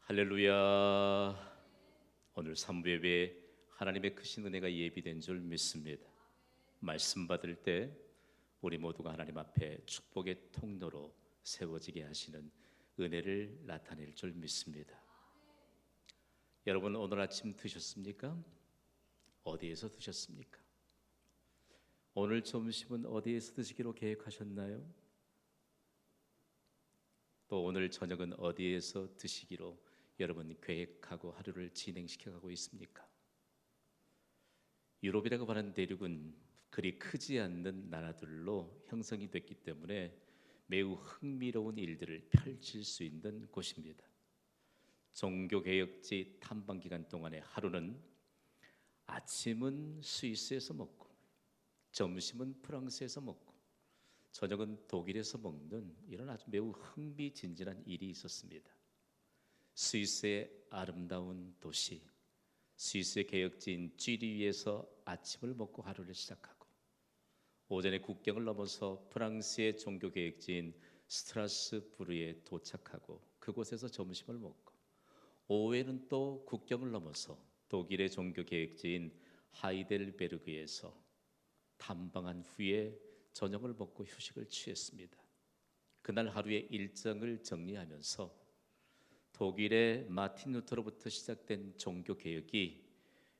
할렐루야. 오늘 3부 예배에 하나님의 크신 은혜가 예비된 줄 믿습니다. 말씀 받을 때 우리 모두가 하나님 앞에 축복의 통로로 세워지게 하시는 은혜를 나타낼 줄 믿습니다. 여러분, 오늘 아침 드셨습니까? 어디에서 드셨습니까? 오늘 점심은 어디에서 드시기로 계획하셨나요? 또 오늘 저녁은 어디에서 드시기로 여러분 계획하고 하루를 진행시켜가고 있습니까? 유럽이라고 하는 대륙은 그리 크지 않는 나라들로 형성이 됐기 때문에 매우 흥미로운 일들을 펼칠 수 있는 곳입니다. 종교개혁지 탐방기간 동안에 하루는 아침은 스위스에서 먹고 점심은 프랑스에서 먹고 저녁은 독일에서 먹는 이런 아주 매우 흥미진진한 일이 있었습니다. 스위스의 아름다운 도시, 스위스의 개혁지인 쥐리히에서 아침을 먹고 하루를 시작하고 오전에 국경을 넘어서 프랑스의 종교개혁지인 스트라스부르에 도착하고 그곳에서 점심을 먹고 오후에는 또 국경을 넘어서 독일의 종교개혁지인 하이델베르그에서 탐방한 후에 저녁을 먹고 휴식을 취했습니다. 그날 하루의 일정을 정리하면서 독일의 마틴 루터로부터 시작된 종교개혁이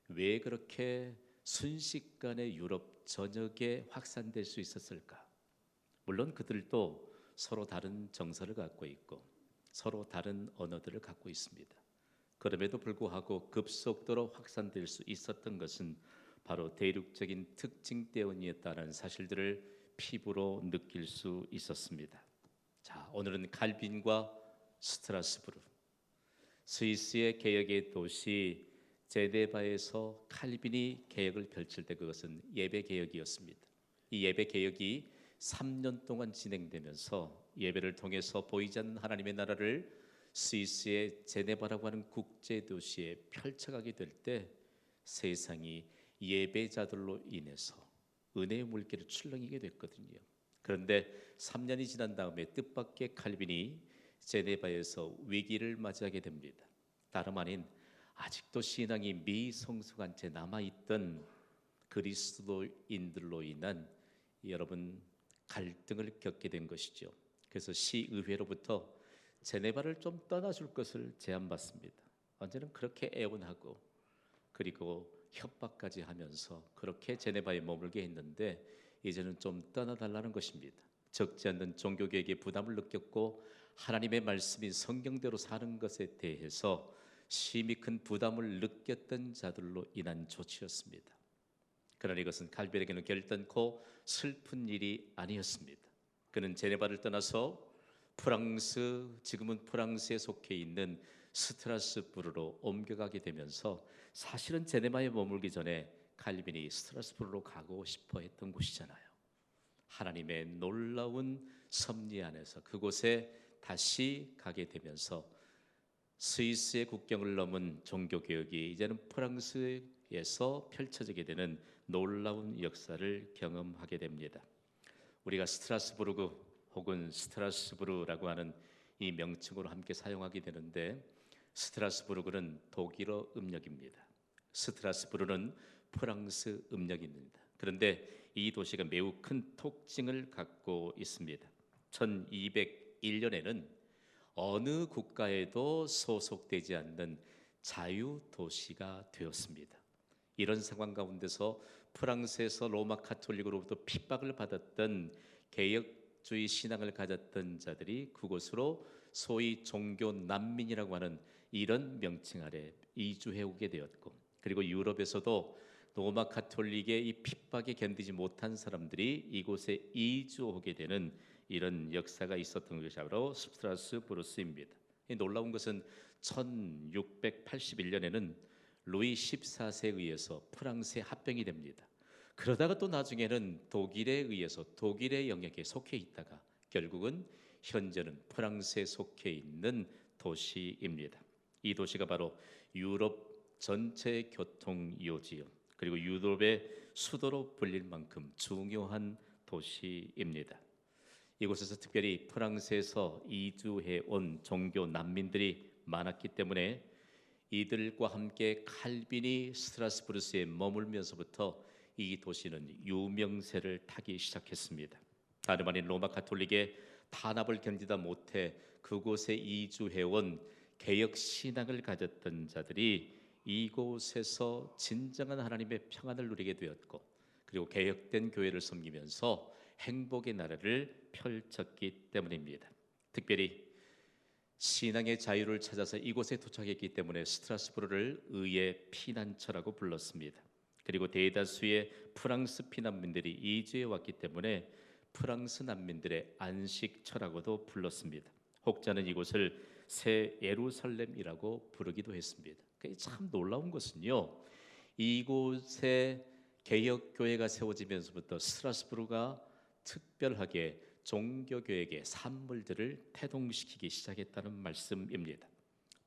왜 그렇게 순식간에 유럽 전역에 확산될 수 있었을까? 물론 그들도 서로 다른 정서를 갖고 있고 서로 다른 언어들을 갖고 있습니다. 그럼에도 불구하고 급속도로 확산될 수 있었던 것은 바로 대륙적인 특징 때문이었다는 사실들을 피부로 느낄 수 있었습니다. 자, 오늘은 칼빈과 스트라스부르, 스위스의 개혁의 도시 제네바에서 칼빈이 개혁을 펼칠 때 그것은 예배 개혁이었습니다. 이 예배 개혁이 3년 동안 진행되면서 예배를 통해서 보이지 않는 하나님의 나라를 스위스의 제네바라고 하는 국제 도시에 펼쳐가게 될 때 세상이 예배자들로 인해서 은혜의 물결을 출렁이게 됐거든요. 그런데 3년이 지난 다음에 뜻밖의 칼빈이 제네바에서 위기를 맞이하게 됩니다. 다름 아닌 아직도 신앙이 미성숙한 채 남아있던 그리스도인들로 인한 여러분 갈등을 겪게 된 것이죠. 그래서 시의회로부터 제네바를 좀 떠나줄 것을 제안받습니다. 언제는 그렇게 애원하고 그리고 협박까지 하면서 그렇게 제네바에 머물게 했는데 이제는 좀 떠나달라는 것입니다. 적지 않는 종교개혁의 부담을 느꼈고 하나님의 말씀인 성경대로 사는 것에 대해서 심히 큰 부담을 느꼈던 자들로 인한 조치였습니다. 그러나 이것은 칼빈에게는 결단코 슬픈 일이 아니었습니다. 그는 제네바를 떠나서 프랑스, 지금은 프랑스에 속해 있는 스트라스부르로 옮겨가게 되면서 사실은 제네바에 머물기 전에 칼빈이 스트라스부르로 가고 싶어 했던 곳이잖아요. 하나님의 놀라운 섭리 안에서 그곳에 다시 가게 되면서 스위스의 국경을 넘은 종교개혁이 이제는 프랑스에서 펼쳐지게 되는 놀라운 역사를 경험하게 됩니다. 우리가 스트라스부르크 혹은 스트라스부르라고 하는 이 명칭으로 함께 사용하게 되는데 스트라스부르크는 독일어 음력입니다. 스트라스부르는 프랑스 음력입니다. 그런데 이 도시가 매우 큰 특징을 갖고 있습니다. 1201년에는 어느 국가에도 소속되지 않는 자유도시가 되었습니다. 이런 상황 가운데서 프랑스에서 로마 카톨릭으로부터 핍박을 받았던 개혁주의 신앙을 가졌던 자들이 그곳으로 소위 종교 난민이라고 하는 이런 명칭 아래 이주해 오게 되었고 그리고 유럽에서도 로마 카톨릭의 이 핍박에 견디지 못한 사람들이 이곳에 이주하게 되는 이런 역사가 있었던 것이 바로 스트라스부르스입니다. 놀라운 것은 1681년에는 루이 14세에 의해서 프랑스에 합병이 됩니다. 그러다가 또 나중에는 독일에 의해서 독일의 영역에 속해 있다가 결국은 현재는 프랑스에 속해 있는 도시입니다. 이 도시가 바로 유럽 전체 교통 요지요 그리고 유럽의 수도로 불릴 만큼 중요한 도시입니다. 이곳에서 특별히 프랑스에서 이주해 온 종교 난민들이 많았기 때문에 이들과 함께 칼빈이 스트라스부르스에 머물면서부터 이 도시는 유명세를 타기 시작했습니다. 다름 아닌 로마 가톨릭의 탄압을 견디다 못해 그곳에 이주해온 개혁 신앙을 가졌던 자들이 이곳에서 진정한 하나님의 평안을 누리게 되었고, 그리고 개혁된 교회를 섬기면서 행복의 나라를 펼쳤기 때문입니다. 특별히 신앙의 자유를 찾아서 이곳에 도착했기 때문에 스트라스부르를 의의 피난처라고 불렀습니다. 그리고 대다수의 프랑스 피난민들이 이주해 왔기 때문에 프랑스 난민들의 안식처라고도 불렀습니다. 혹자는 이곳을 새 예루살렘이라고 부르기도 했습니다. 참 놀라운 것은요, 이곳에 개혁교회가 세워지면서부터 스트라스부르가 특별하게 종교교회의 산물들을 태동시키기 시작했다는 말씀입니다.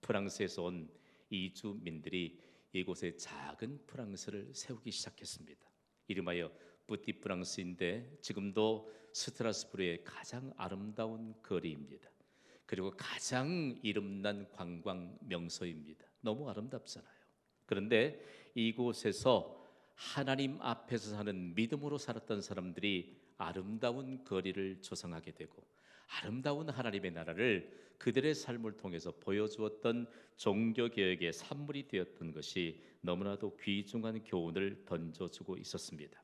프랑스에서 온 이주민들이 이곳에 작은 프랑스를 세우기 시작했습니다. 이름하여 뿌띠 프랑스인데 지금도 스트라스부르의 가장 아름다운 거리입니다. 그리고 가장 이름난 관광 명소입니다. 너무 아름답잖아요. 그런데 이곳에서 하나님 앞에서 사는 믿음으로 살았던 사람들이 아름다운 거리를 조성하게 되고 아름다운 하나님의 나라를 그들의 삶을 통해서 보여주었던 종교개혁의 산물이 되었던 것이 너무나도 귀중한 교훈을 던져주고 있었습니다.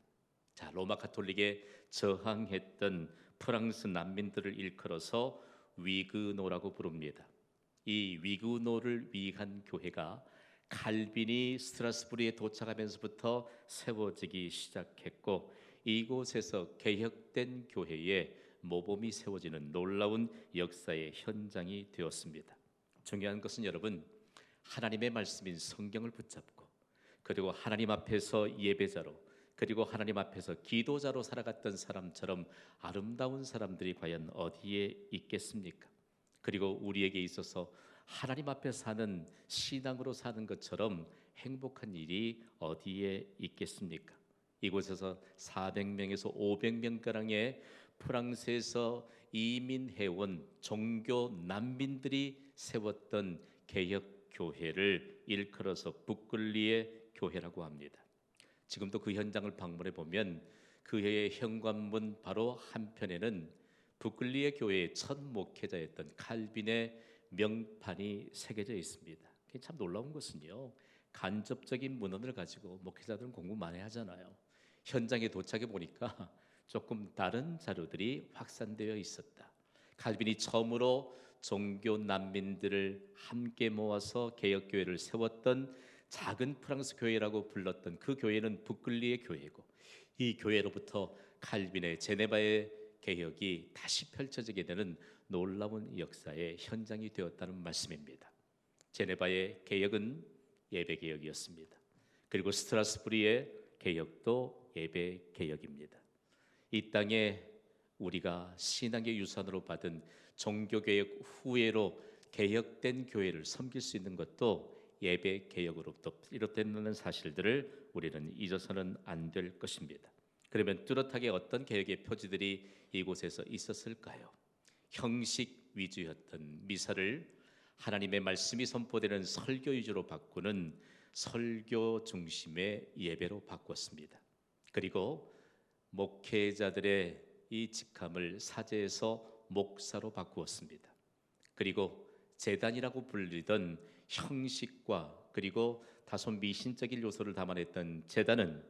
자, 로마 가톨릭에 저항했던 프랑스 난민들을 일컬어서 위그노라고 부릅니다. 이 위그노를 위한 교회가 칼빈이 스트라스부르에 도착하면서부터 세워지기 시작했고, 이곳에서 개혁된 교회에 모범이 세워지는 놀라운 역사의 현장이 되었습니다. 중요한 것은 여러분, 하나님의 말씀인 성경을 붙잡고 그리고 하나님 앞에서 예배자로 그리고 하나님 앞에서 기도자로 살아갔던 사람처럼 아름다운 사람들이 과연 어디에 있겠습니까? 그리고 우리에게 있어서 하나님 앞에 사는 신앙으로 사는 것처럼 행복한 일이 어디에 있겠습니까? 이곳에서 400명에서 500명가량의 프랑스에서 이민해온 종교 난민들이 세웠던 개혁교회를 일컬어서 붓글리의 교회라고 합니다. 지금도 그 현장을 방문해 보면 그 해의 현관문 바로 한편에는 붓글리의 교회의 첫 목회자였던 칼빈의 명판이 새겨져 있습니다. 참 놀라운 것은요, 간접적인 문헌을 가지고 목회자들은 공부 많이 하잖아요. 현장에 도착해 보니까 조금 다른 자료들이 확산되어 있었다. 칼빈이 처음으로 종교 난민들을 함께 모아서 개혁교회를 세웠던 작은 프랑스 교회라고 불렀던 그 교회는 붓글리의 교회고, 이 교회로부터 칼빈의 제네바의 개혁이 다시 펼쳐지게 되는 놀라운 역사의 현장이 되었다는 말씀입니다. 제네바의 개혁은 예배 개혁이었습니다. 그리고 스트라스부르의 개혁도 예배 개혁입니다. 이 땅에 우리가 신앙의 유산으로 받은 종교개혁 후예로 개혁된 교회를 섬길 수 있는 것도 예배 개혁으로부터 비롯된다는 사실들을 우리는 잊어서는 안 될 것입니다. 그러면 뚜렷하게 어떤 개혁의 표지들이 이곳에서 있었을까요? 형식 위주였던 미사를 하나님의 말씀이 선포되는 설교 위주로 바꾸는 설교 중심의 예배로 바꿨습니다. 그리고 목회자들의 이 직함을 사제에서 목사로 바꾸었습니다. 그리고 제단이라고 불리던 형식과 그리고 다소 미신적인 요소를 담아냈던 제단은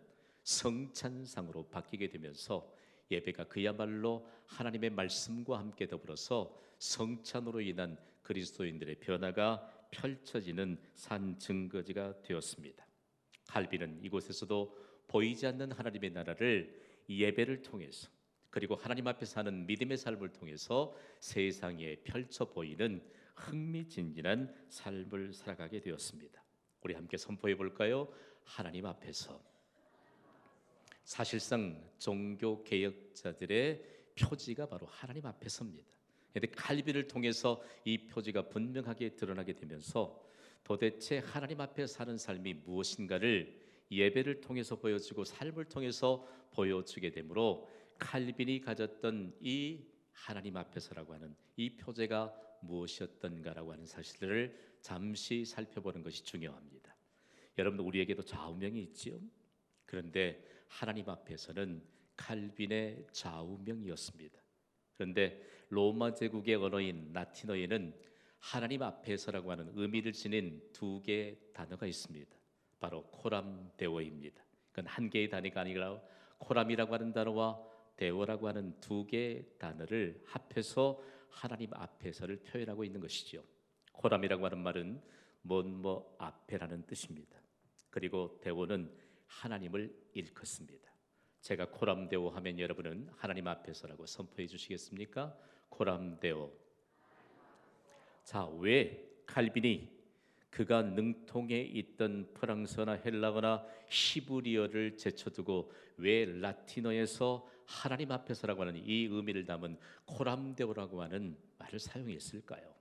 성찬상으로 바뀌게 되면서 예배가 그야말로 하나님의 말씀과 함께 더불어서 성찬으로 인한 그리스도인들의 변화가 펼쳐지는 산 증거지가 되었습니다. 칼빈은 이곳에서도 보이지 않는 하나님의 나라를 예배를 통해서 그리고 하나님 앞에 사는 믿음의 삶을 통해서 세상에 펼쳐 보이는 흥미진진한 삶을 살아가게 되었습니다. 우리 함께 선포해 볼까요? 하나님 앞에서. 사실상 종교 개혁자들의 표지가 바로 하나님 앞에 섭니다. 그런데 칼빈을 통해서 이 표지가 분명하게 드러나게 되면서 도대체 하나님 앞에 사는 삶이 무엇인가를 예배를 통해서 보여주고 삶을 통해서 보여주게 되므로 칼빈이 가졌던 이 하나님 앞에서라고 하는 이 표제가 무엇이었던가라고 하는 사실들을 잠시 살펴보는 것이 중요합니다. 여러분, 우리에게도 좌우명이 있지요. 그런데 하나님 앞에서는 칼빈의 좌우명이었습니다. 그런데 로마 제국의 언어인 라틴어에는 하나님 앞에서라고 하는 의미를 지닌 두 개의 단어가 있습니다. 바로 코람 데오입니다. 그건 한 개의 단어가 아니라 코람이라고 하는 단어와 데오라고 하는 두 개의 단어를 합해서 하나님 앞에서를 표현하고 있는 것이죠. 코람이라고 하는 말은 뭐뭐 앞에라는 뜻입니다. 그리고 데오는 하나님을 일컫습니다. 제가 코람 데오 하면 여러분은 하나님 앞에서라고 선포해 주시겠습니까? 코람 데오. 자, 왜 칼빈이 그가 능통에 있던 프랑스어나 헬라어나 히브리어를 제쳐두고 왜 라틴어에서 하나님 앞에서라고 하는 이 의미를 담은 코람데오라고 하는 말을 사용했을까요?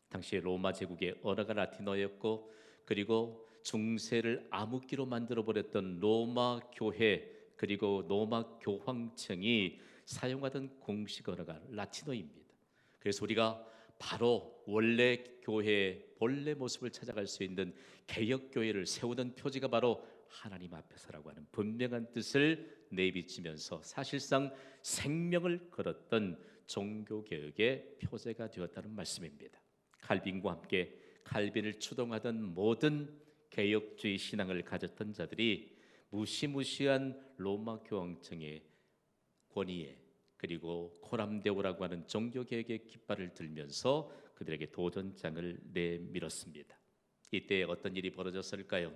당시에 로마 제국의 언어가 라틴어였고, 그리고 중세를 암흑기로 만들어버렸던 로마 교회 그리고 로마 교황청이 사용하던 공식 언어가 라틴어입니다. 그래서 우리가 바로 원래 교회의 본래 모습을 찾아갈 수 있는 개혁교회를 세우던 표지가 바로 하나님 앞에서라고 하는 분명한 뜻을 내비치면서 사실상 생명을 걸었던 종교개혁의 표제가 되었다는 말씀입니다. 칼빈과 함께 칼빈을 추동하던 모든 개혁주의 신앙을 가졌던 자들이 무시무시한 로마 교황청의 권위에 그리고 코람데오라고 하는 종교개혁의 깃발을 들면서 그들에게 도전장을 내밀었습니다. 이때 어떤 일이 벌어졌을까요?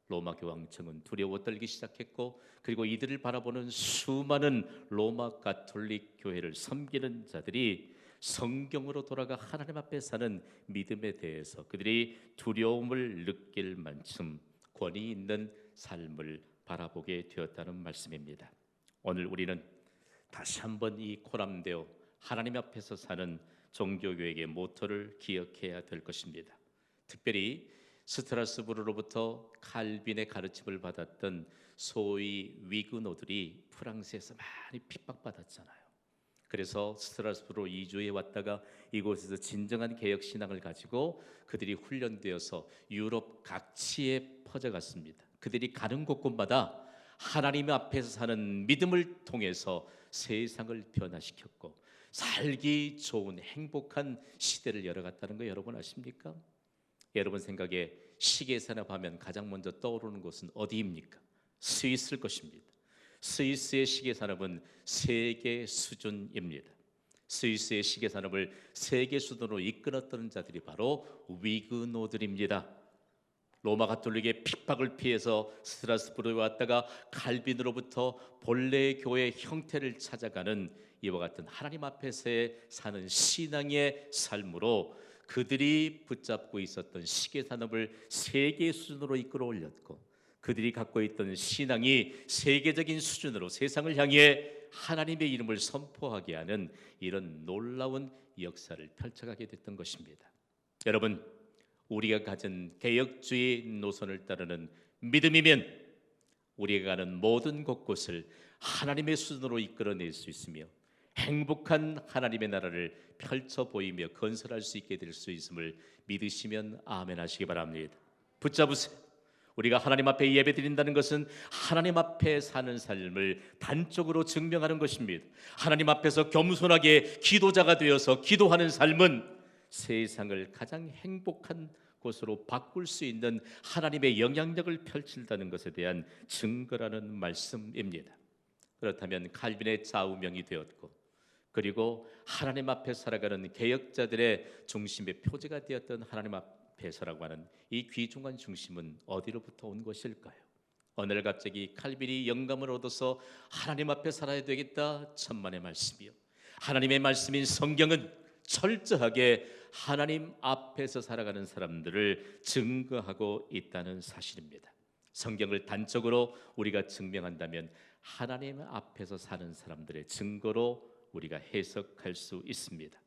로마 교황청은 두려워 떨기 시작했고, 그리고 이들을 바라보는 수많은 로마 가톨릭 교회를 섬기는 자들이 성경으로 돌아가 하나님 앞에 사는 믿음에 대해서 그들이 두려움을 느낄 만큼 권위 있는 삶을 바라보게 되었다는 말씀입니다. 오늘 우리는 다시 한번 이 코람데오 하나님 앞에서 사는 종교교육의 모토를 기억해야 될 것입니다. 특별히 스트라스부르로부터 칼빈의 가르침을 받았던 소위 위그노들이 프랑스에서 많이 핍박받았잖아요. 그래서 스트라스부르로 이주해 왔다가 이곳에서 진정한 개혁신앙을 가지고 그들이 훈련되어서 유럽 각지에 퍼져갔습니다. 그들이 가는 곳곳마다 하나님 앞에서 사는 믿음을 통해서 세상을 변화시켰고 살기 좋은 행복한 시대를 열어갔다는 거 여러분 아십니까? 여러분 생각에 시계산업 하면 가장 먼저 떠오르는 곳은 어디입니까? 스위스일 것입니다. 스위스의 시계산업은 세계 수준입니다. 스위스의 시계산업을 세계 수준으로 이끌었던 자들이 바로 위그노들입니다. 로마 가톨릭의 핍박을 피해서 스트라스부르에 왔다가 칼빈으로부터 본래 교회 형태를 찾아가는 이와 같은 하나님 앞에서의 사는 신앙의 삶으로 그들이 붙잡고 있었던 시계산업을 세계 수준으로 이끌어 올렸고, 그들이 갖고 있던 신앙이 세계적인 수준으로 세상을 향해 하나님의 이름을 선포하게 하는 이런 놀라운 역사를 펼쳐가게 됐던 것입니다. 여러분, 우리가 가진 개혁주의 노선을 따르는 믿음이면 우리가 가는 모든 곳곳을 하나님의 수준으로 이끌어낼 수 있으며 행복한 하나님의 나라를 펼쳐 보이며 건설할 수 있게 될 수 있음을 믿으시면 아멘 하시기 바랍니다. 붙잡으세요. 우리가 하나님 앞에 예배드린다는 것은 하나님 앞에 사는 삶을 단적으로 증명하는 것입니다. 하나님 앞에서 겸손하게 기도자가 되어서 기도하는 삶은 세상을 가장 행복한 곳으로 바꿀 수 있는 하나님의 영향력을 펼친다는 것에 대한 증거라는 말씀입니다. 그렇다면 칼빈의 좌우명이 되었고, 그리고 하나님 앞에 살아가는 개혁자들의 중심의 표제가 되었던 하나님 앞에서라고 하는 이 귀중한 중심은 어디로부터 온 것일까요? 어느 날 갑자기 칼빈이 영감을 얻어서 하나님 앞에 살아야 되겠다, 천만의 말씀이요, 하나님의 말씀인 성경은 철저하게 하나님 앞에서 살아가는 사람들을 증거하고 있다는 사실입니다. 성경을 단적으로 우리가 증명한다면 하나님 앞에서 사는 사람들의 증거로 우리가 해석할 수 있습니다.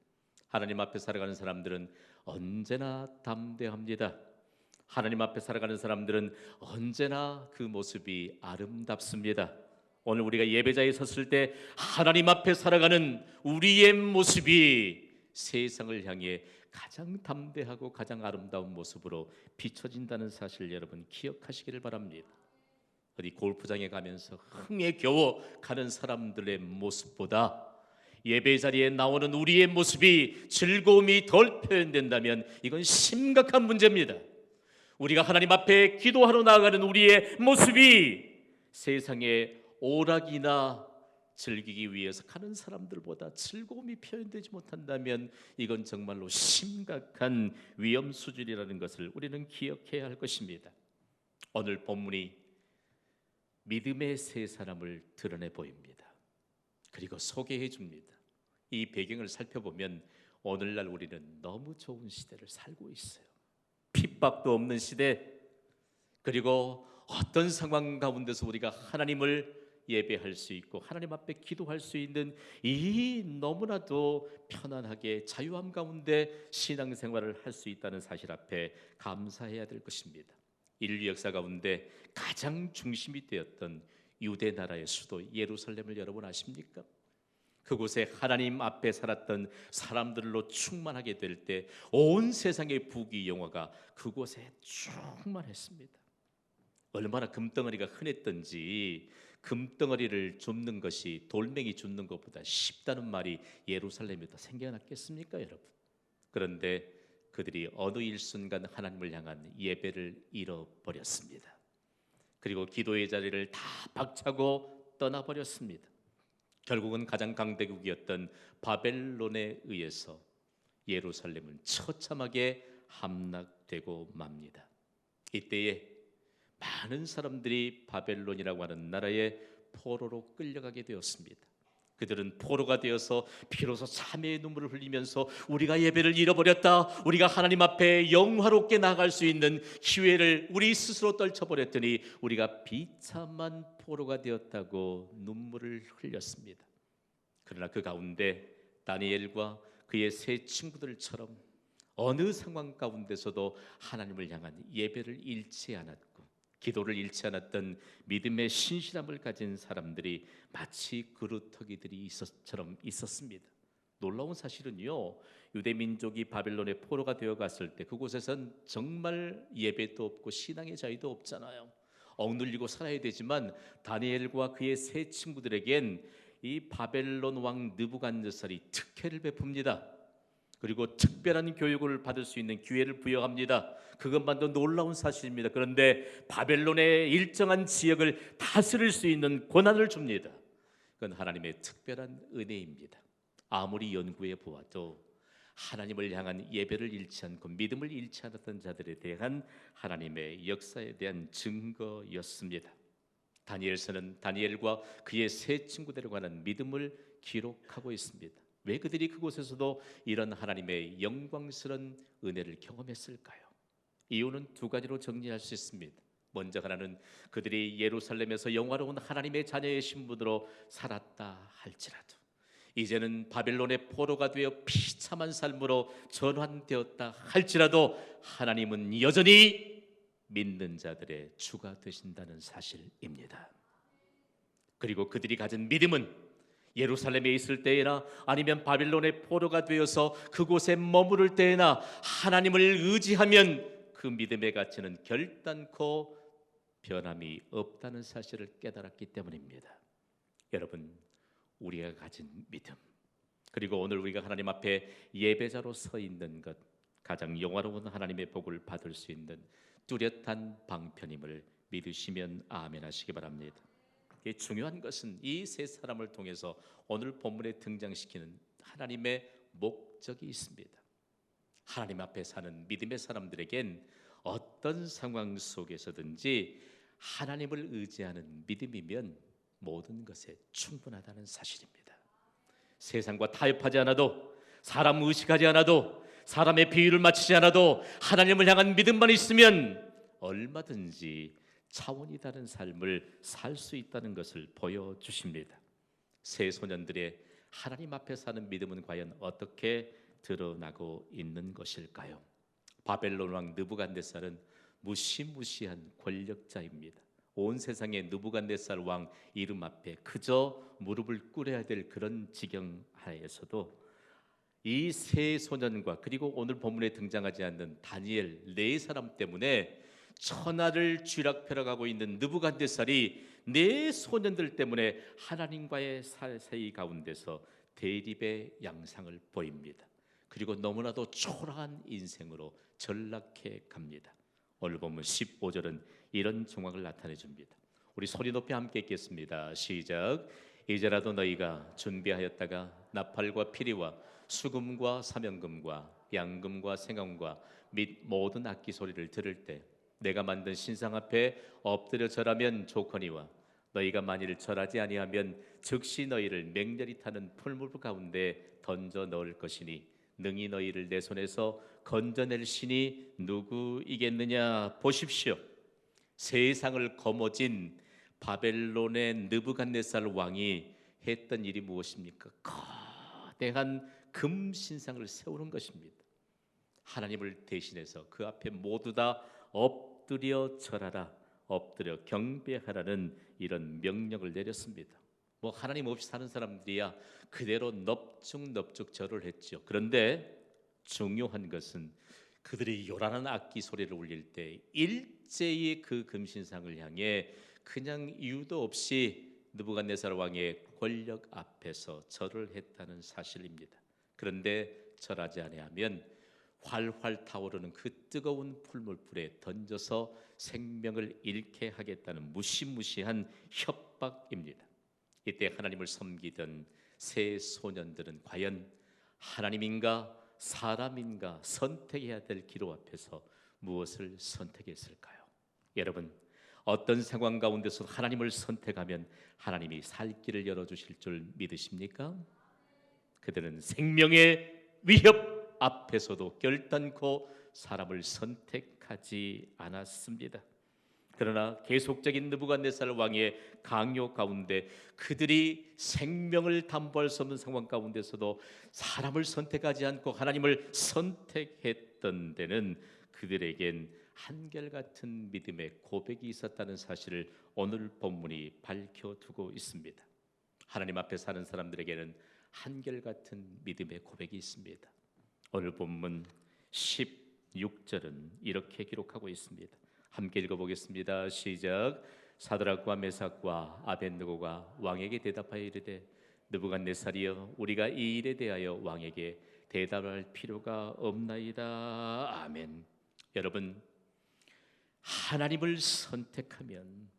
하나님 앞에 살아가는 사람들은 언제나 담대합니다. 하나님 앞에 살아가는 사람들은 언제나 그 모습이 아름답습니다. 오늘 우리가 예배자에 섰을 때 하나님 앞에 살아가는 우리의 모습이 세상을 향해 가장 담대하고 가장 아름다운 모습으로 비춰진다는 사실 여러분 기억하시기를 바랍니다. 어디 골프장에 가면서 흥에 겨워 가는 사람들의 모습보다 예배 자리에 나오는 우리의 모습이 즐거움이 덜 표현된다면 이건 심각한 문제입니다. 우리가 하나님 앞에 기도하러 나아가는 우리의 모습이 세상의 오락이나 즐기기 위해서 가는 사람들보다 즐거움이 표현되지 못한다면 이건 정말로 심각한 위험 수준이라는 것을 우리는 기억해야 할 것입니다. 오늘 본문이 믿음의 세 사람을 드러내 보입니다. 그리고 소개해 줍니다. 이 배경을 살펴보면 오늘날 우리는 너무 좋은 시대를 살고 있어요. 핍박도 없는 시대, 그리고 어떤 상황 가운데서 우리가 하나님을 예배할 수 있고 하나님 앞에 기도할 수 있는 이 너무나도 편안하게 자유함 가운데 신앙생활을 할 수 있다는 사실 앞에 감사해야 될 것입니다. 인류 역사 가운데 가장 중심이 되었던 유대 나라의 수도 예루살렘을 여러분 아십니까? 그곳에 하나님 앞에 살았던 사람들로 충만하게 될 때 온 세상의 부귀영화가 그곳에 충만했습니다. 얼마나 금덩어리가 흔했던지 금덩어리를 줍는 것이 돌멩이 줍는 것보다 쉽다는 말이 예루살렘에 더 생겨났겠습니까, 여러분? 그런데 그들이 어느 일순간 하나님을 향한 예배를 잃어버렸습니다. 그리고 기도의 자리를 다 박차고 떠나버렸습니다. 결국은 가장 강대국이었던 바벨론에 의해서 예루살렘은 처참하게 함락되고 맙니다. 이때에 많은 사람들이 바벨론이라고 하는 나라의 포로로 끌려가게 되었습니다. 그들은 포로가 되어서 비로소 참회의 눈물을 흘리면서 우리가 예배를 잃어버렸다, 우리가 하나님 앞에 영화롭게 나아갈 수 있는 기회를 우리 스스로 떨쳐버렸더니 우리가 비참한 포로가 되었다고 눈물을 흘렸습니다. 그러나 그 가운데 다니엘과 그의 세 친구들처럼 어느 상황 가운데서도 하나님을 향한 예배를 잃지 않았고 기도를 잃지 않았던 믿음의 신실함을 가진 사람들이 마치 그루터기들이 있었처럼 있었습니다. 놀라운 사실은요, 유대 민족이 바벨론의 포로가 되어 갔을 때 그곳에선 정말 예배도 없고 신앙의 자유도 없잖아요. 억눌리고 살아야 되지만 다니엘과 그의 세 친구들에겐 이 바벨론 왕 느부갓네살이 특혜를 베풉니다. 그리고 특별한 교육을 받을 수 있는 기회를 부여합니다. 그것만도 놀라운 사실입니다. 그런데 바벨론의 일정한 지역을 다스릴 수 있는 권한을 줍니다. 그건 하나님의 특별한 은혜입니다. 아무리 연구해 보아도 하나님을 향한 예배를 잃지 않고 믿음을 잃지 않았던 자들에 대한 하나님의 역사에 대한 증거였습니다. 다니엘서는 다니엘과 그의 세 친구들에 관한 믿음을 기록하고 있습니다. 왜 그들이 그곳에서도 이런 하나님의 영광스러운 은혜를 경험했을까요? 이유는 두 가지로 정리할 수 있습니다. 먼저 하나는 그들이 예루살렘에서 영화로운 하나님의 자녀의 신분으로 살았다 할지라도 이제는 바벨론의 포로가 되어 비참한 삶으로 전환되었다 할지라도 하나님은 여전히 믿는 자들의 주가 되신다는 사실입니다. 그리고 그들이 가진 믿음은 예루살렘에 있을 때에나 아니면 바빌론의 포로가 되어서 그곳에 머무를 때에나 하나님을 의지하면 그 믿음의 가치는 결단코 변함이 없다는 사실을 깨달았기 때문입니다. 여러분, 우리가 가진 믿음, 그리고 오늘 우리가 하나님 앞에 예배자로 서 있는 것, 가장 영화로운 하나님의 복을 받을 수 있는 뚜렷한 방편임을 믿으시면 아멘 하시기 바랍니다. 중요한 것은 이 세 사람을 통해서 오늘 본문에 등장시키는 하나님의 목적이 있습니다. 하나님 앞에 사는 믿음의 사람들에겐 어떤 상황 속에서든지 하나님을 의지하는 믿음이면 모든 것에 충분하다는 사실입니다. 세상과 타협하지 않아도, 사람 의식하지 않아도, 사람의 비유를 맞추지 않아도 하나님을 향한 믿음만 있으면 얼마든지 차원이 다른 삶을 살 수 있다는 것을 보여주십니다. 새 소년들의 하나님 앞에 사는 믿음은 과연 어떻게 드러나고 있는 것일까요? 바벨론 왕 느부갓네살은 무시무시한 권력자입니다. 온 세상의 느부갓네살 왕 이름 앞에 그저 무릎을 꿇어야 될 그런 지경 하에서도 이 세 소년과 그리고 오늘 본문에 등장하지 않는 다니엘 네 사람 때문에 천하를 쥐락펴락하고 있는 느부갓네살이 네 소년들 때문에 하나님과의 사이 가운데서 대립의 양상을 보입니다. 그리고 너무나도 초라한 인생으로 전락해 갑니다. 오늘 본문 15절은 이런 정황을 나타내 줍니다. 우리 소리 높이 함께 읽겠습니다. 시작. 이제라도 너희가 준비하였다가 나팔과 피리와 수금과 사명금과 양금과 생금과 및 모든 악기 소리를 들을 때 내가 만든 신상 앞에 엎드려 절하면 좋거니와 너희가 만일 절하지 아니하면 즉시 너희를 맹렬히 타는 풀물 가운데 던져 넣을 것이니 능히 너희를 내 손에서 건져낼 신이 누구이겠느냐. 보십시오. 세상을 거머쥔 바벨론의 느부갓네살 왕이 했던 일이 무엇입니까? 거대한 금 신상을 세우는 것입니다. 하나님을 대신해서 그 앞에 모두 다 엎드려 절하라, 엎드려 경배하라는 이런 명령을 내렸습니다. 뭐 하나님 없이 사는 사람들이야 그대로 넙죽넙죽 절을 했죠. 그런데 중요한 것은 그들이 요란한 악기 소리를 울릴 때 일제히 그 금신상을 향해 그냥 이유도 없이 느부갓네살 왕의 권력 앞에서 절을 했다는 사실입니다. 그런데 절하지 아니하면 활활 타오르는 그 뜨거운 풀물불에 던져서 생명을 잃게 하겠다는 무시무시한 협박입니다. 이때 하나님을 섬기던 세 소년들은 과연 하나님인가 사람인가 선택해야 될 기로 앞에서 무엇을 선택했을까요? 여러분, 어떤 상황 가운데서 하나님을 선택하면 하나님이 살 길을 열어주실 줄 믿으십니까? 그들은 생명의 위협 앞에서도 결단코 사람을 선택하지 않았습니다. 그러나 계속적인 느부갓네살 왕의 강요 가운데 그들이 생명을 담보할 수 없는 상황 가운데서도 사람을 선택하지 않고 하나님을 선택했던 데는 그들에겐 한결같은 믿음의 고백이 있었다는 사실을 오늘 본문이 밝혀두고 있습니다. 하나님 앞에 사는 사람들에게는 한결같은 믿음의 고백이 있습니다. 오늘 본문 16절은 이렇게 기록하고 있습니다. 함께 읽어보겠습니다. 시작. 사드락과 메삭과 아벳느고가 왕에게 대답하여 이르되 느부갓네살이여 우리가 이 일에 대하여 왕에게 대답할 필요가 없나이다. 아멘. 여러분, 하나님을 선택하면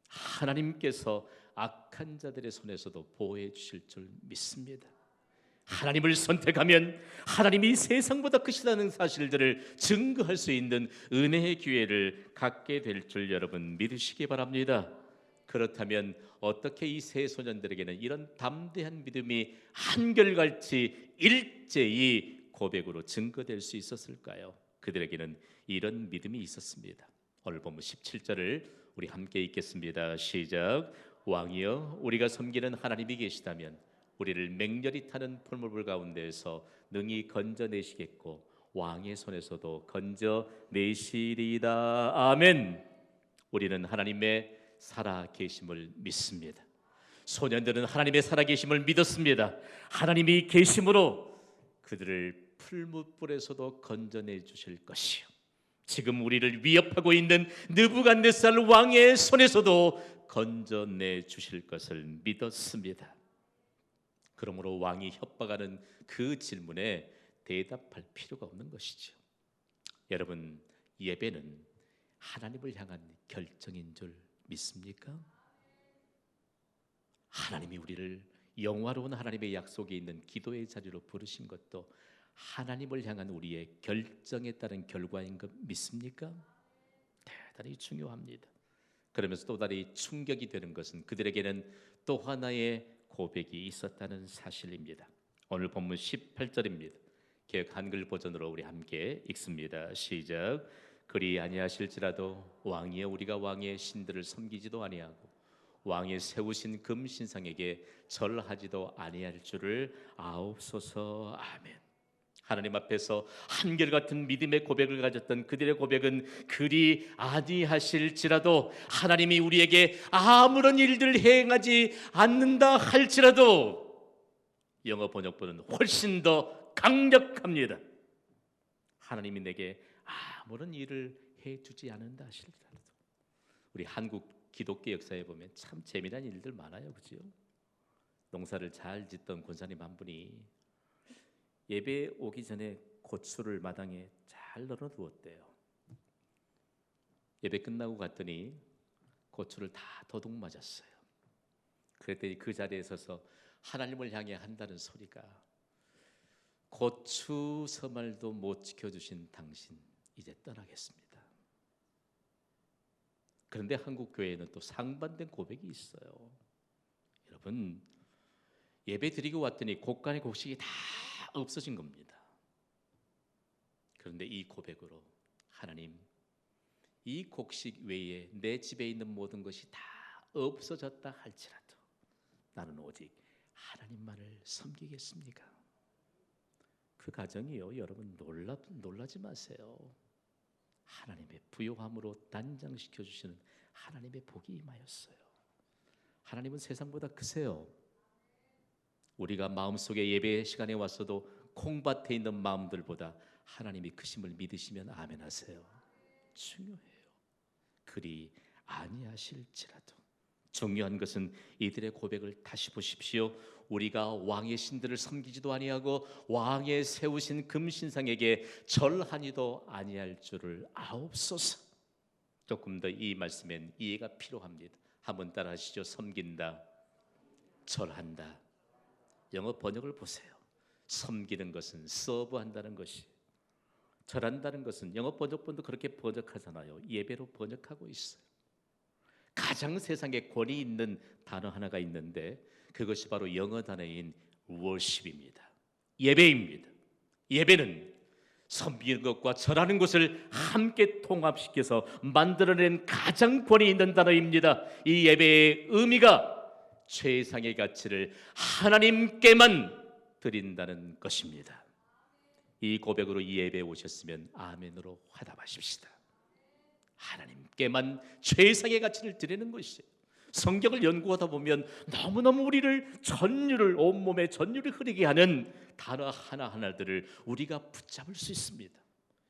하나님께서 악한 자들의 손에서도 보호해 주실 줄 믿습니다. 하나님을 선택하면 하나님이 세상보다 크시다는 사실들을 증거할 수 있는 은혜의 기회를 갖게 될 줄 여러분 믿으시기 바랍니다. 그렇다면 어떻게 이 세 소년들에게는 이런 담대한 믿음이 한결같이 일제히 고백으로 증거될 수 있었을까요? 그들에게는 이런 믿음이 있었습니다. 오늘 본문 17절을 우리 함께 읽겠습니다. 시작. 왕이여 우리가 섬기는 하나님이 계시다면 우리를 맹렬히 타는 풀무불 가운데에서 능히 건져내시겠고 왕의 손에서도 건져내시리이다. 아멘. 우리는 하나님의 살아계심을 믿습니다. 소년들은 하나님의 살아계심을 믿었습니다. 하나님이 계심으로 그들을 풀무불에서도 건져내 주실 것이요 지금 우리를 위협하고 있는 느부갓네살 왕의 손에서도 건져내 주실 것을 믿었습니다. 그러므로 왕이 협박하는 그 질문에 대답할 필요가 없는 것이죠. 여러분, 예배는 하나님을 향한 결정인 줄 믿습니까? 하나님이 우리를 영화로운 하나님의 약속이 있는 기도의 자리로 부르신 것도 하나님을 향한 우리의 결정에 따른 결과인 것 믿습니까? 대단히 중요합니다. 그러면서 또 다른 충격이 되는 것은 그들에게는 또 하나의 고백이 있었다는 사실입니다. 오늘 본문 18절입니다. 개역 한글 버전으로 우리 함께 읽습니다. 시작. 그리 아니하실지라도 왕이여 우리가 왕의 신들을 섬기지도 아니하고 왕이 세우신 금 신상에게 절하지도 아니할 줄을 아옵소서. 아멘. 하나님 앞에서 한결같은 믿음의 고백을 가졌던 그들의 고백은 그리 아니하실지라도 하나님이 우리에게 아무런 일들을 행하지 않는다 할지라도 영어 번역본은 훨씬 더 강력합니다. 하나님이 내게 아무런 일을 해주지 않는다 하실지라도. 우리 한국 기독교 역사에 보면 참 재미난 일들 많아요, 그죠? 농사를 잘 짓던 권사님 한 분이 예배 오기 전에 고추를 마당에 잘 널어두었대요. 예배 끝나고 갔더니 고추를 다 도둑 맞았어요. 그랬더니 그 자리에 서서 하나님을 향해 한다는 소리가, 고추 서말도 못 지켜주신 당신 이제 떠나겠습니다. 그런데 한국 교회에는 또 상반된 고백이 있어요. 여러분, 예배 드리고 왔더니 곡간의 곡식이 다 없어진 겁니다. 그런데 이 고백으로, 하나님, 이 곡식 외에 내 집에 있는 모든 것이 다 없어졌다 할지라도 나는 오직 하나님만을 섬기겠습니까? 그 가정이요, 여러분, 놀라지 마세요. 하나님의 부요함으로 단장시켜 주시는 하나님의 복이 임하였어요. 하나님은 세상보다 크세요. 우리가 마음속에 예배 시간에 왔어도 콩밭에 있는 마음들보다 하나님이 크심을 믿으시면 아멘 하세요. 중요해요. 그리 아니하실지라도. 중요한 것은 이들의 고백을 다시 보십시오. 우리가 왕의 신들을 섬기지도 아니하고 왕의 세우신 금신상에게 절하니도 아니할 줄을 아옵소서. 조금 더 이 말씀엔 이해가 필요합니다. 한번 따라하시죠. 섬긴다, 절한다. 영어 번역을 보세요. 섬기는 것은 서브한다는 것이, 절한다는 것은 영어 번역본도 그렇게 번역하잖아요. 예배로 번역하고 있어요. 가장 세상에 권위 있는 단어 하나가 있는데 그것이 바로 영어 단어인 worship입니다. 예배입니다. 예배는 섬기는 것과 절하는 것을 함께 통합시켜서 만들어낸 가장 권위 있는 단어입니다. 이 예배의 의미가 최상의 가치를 하나님께만 드린다는 것입니다. 이 고백으로 이 예배에 오셨으면 아멘으로 화답하십시다. 하나님께만 최상의 가치를 드리는 것이에요. 성경을 연구하다 보면 너무너무 우리를 온몸에 전율을 흐르게 하는 단어 하나하나들을 우리가 붙잡을 수 있습니다.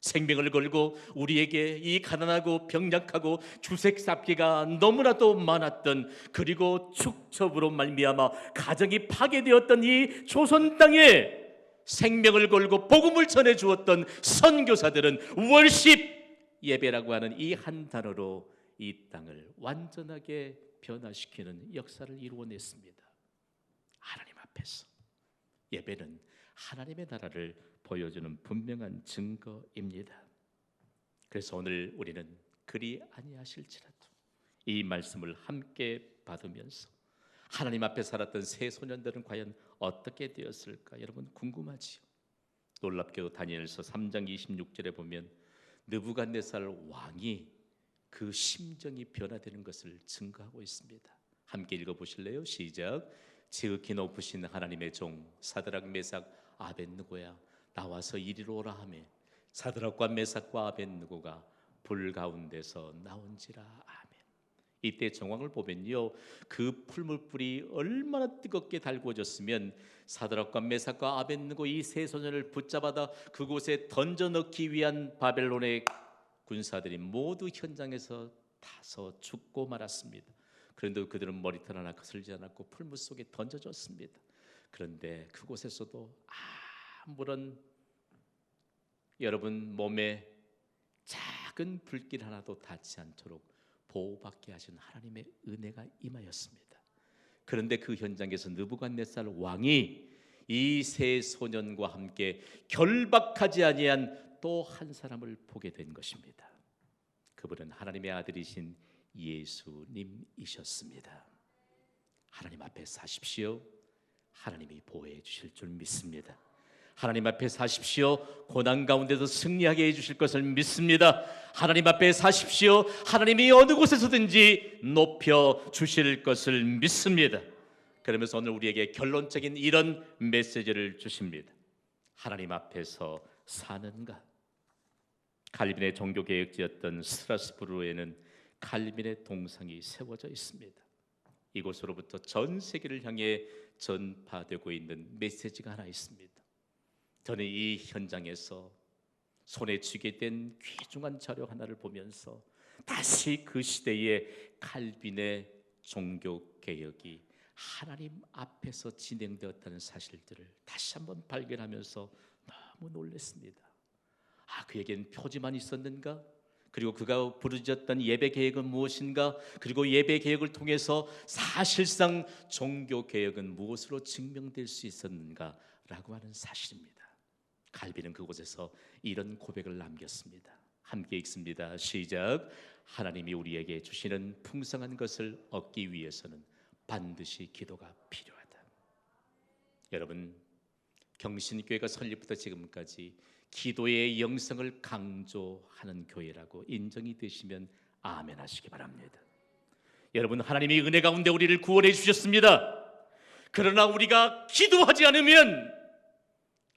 생명을 걸고 우리에게 이 가난하고 병약하고 주색 삽기가 너무나도 많았던, 그리고 축첩으로 말미암아 가정이 파괴되었던 이 조선 땅에 생명을 걸고 복음을 전해 주었던 선교사들은 월십, 예배라고 하는 이 한 단어로 이 땅을 완전하게 변화시키는 역사를 이루어냈습니다. 하나님 앞에서 예배는 하나님의 나라를 보여주는 분명한 증거입니다. 그래서 오늘 우리는 그리 아니하실지라도 이 말씀을 함께 받으면서 하나님 앞에 살았던 새 소년들은 과연 어떻게 되었을까? 여러분 궁금하지요? 놀랍게도 다니엘서 3장 26절에 보면 느부갓네살 왕이 그 심정이 변화되는 것을 증거하고 있습니다. 함께 읽어보실래요? 시작. 지극히 높으신 하나님의 종 사드락 메삭 아벳느고야 나와서 이리로 오라 하매 사드락과 메삭과 아벳느고가 불 가운데서 나온지라. 아멘. 이때 정황을 보면요, 그 풀무불이 얼마나 뜨겁게 달구어졌으면 사드락과 메삭과 아벳느고 이 세 소년을 붙잡아다 그곳에 던져 넣기 위한 바벨론의 군사들이 모두 현장에서 타서 죽고 말았습니다. 그런데 그들은 머리털 하나 거슬지 않았고 풀무 속에 던져졌습니다. 그런데 그곳에서도 아무런 여러분 몸에 작은 불길 하나도 닿지 않도록 보호받게 하신 하나님의 은혜가 임하였습니다. 그런데 그 현장에서 느부갓네살 왕이 이 세 소년과 함께 결박하지 아니한 또 한 사람을 보게 된 것입니다. 그분은 하나님의 아들이신 예수님이셨습니다. 하나님 앞에 사십시오. 하나님이 보호해 주실 줄 믿습니다. 하나님 앞에 사십시오. 고난 가운데서 승리하게 해주실 것을 믿습니다. 하나님 앞에 사십시오. 하나님이 어느 곳에서든지 높여 주실 것을 믿습니다. 그러면서 오늘 우리에게 결론적인 이런 메시지를 주십니다. 하나님 앞에서 사는가? 칼빈의 종교개혁지였던 스트라스부르에는 칼빈의 동상이 세워져 있습니다. 이곳으로부터 전 세계를 향해 전파되고 있는 메시지가 하나 있습니다. 저는 이 현장에서 손에 쥐게 된 귀중한 자료 하나를 보면서 다시 그 시대의 칼빈의 종교 개혁이 하나님 앞에서 진행되었다는 사실들을 다시 한번 발견하면서 너무 놀랐습니다. 그에겐 표지만 있었는가? 그리고 그가 부르짖었던 예배 계획은 무엇인가? 그리고 예배 계획을 통해서 사실상 종교 개혁은 무엇으로 증명될 수 있었는가? 라고 하는 사실입니다. 칼빈은 그곳에서 이런 고백을 남겼습니다. 함께 읽습니다. 시작. 하나님이 우리에게 주시는 풍성한 것을 얻기 위해서는 반드시 기도가 필요하다. 여러분, 경신교회가 설립부터 지금까지 기도의 영성을 강조하는 교회라고 인정이 되시면 아멘 하시기 바랍니다. 여러분, 하나님이 은혜 가운데 우리를 구원해 주셨습니다. 그러나 우리가 기도하지 않으면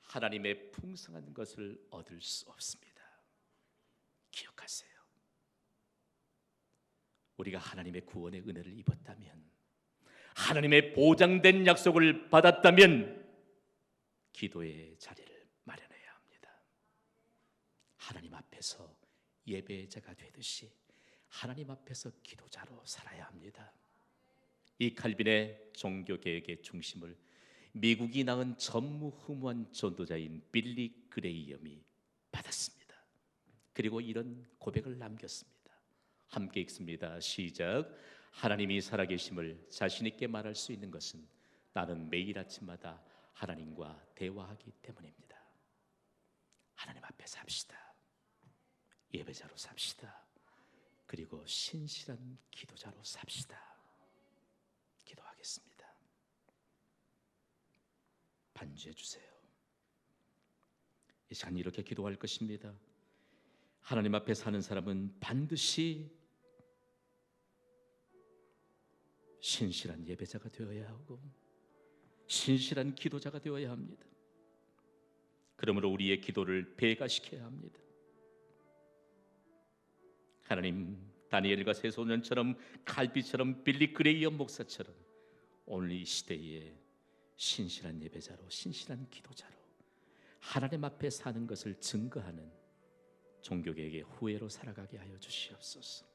하나님의 풍성한 것을 얻을 수 없습니다. 기억하세요. 우리가 하나님의 구원의 은혜를 입었다면, 하나님의 보장된 약속을 받았다면 기도의 자리를 마련해야 합니다. 하나님 앞에서 예배자가 되듯이 하나님 앞에서 기도자로 살아야 합니다. 이 칼빈의 종교개혁의 중심을 미국이 낳은 전무후무한 전도자인 빌리 그레이엄이 받았습니다. 그리고 이런 고백을 남겼습니다. 함께 읽습니다. 시작. 하나님이 살아계심을 자신 있게 말할 수 있는 것은 나는 매일 아침마다 하나님과 대화하기 때문입니다. 하나님 앞에 삽시다. 예배자로 삽시다. 그리고 신실한 기도자로 삽시다. 기도하겠습니다. 반주해 주세요. 이 시간 이렇게 기도할 것입니다. 하나님 앞에 사는 사람은 반드시 신실한 예배자가 되어야 하고 신실한 기도자가 되어야 합니다. 그러므로 우리의 기도를 배가시켜야 합니다. 하나님, 다니엘과 새소년처럼 칼비처럼 빌리 그레이엄 목사처럼 오늘 이 시대에 신실한 예배자로 신실한 기도자로 하나님 앞에 사는 것을 증거하는 종교개혁의 후예로 살아가게 하여 주시옵소서.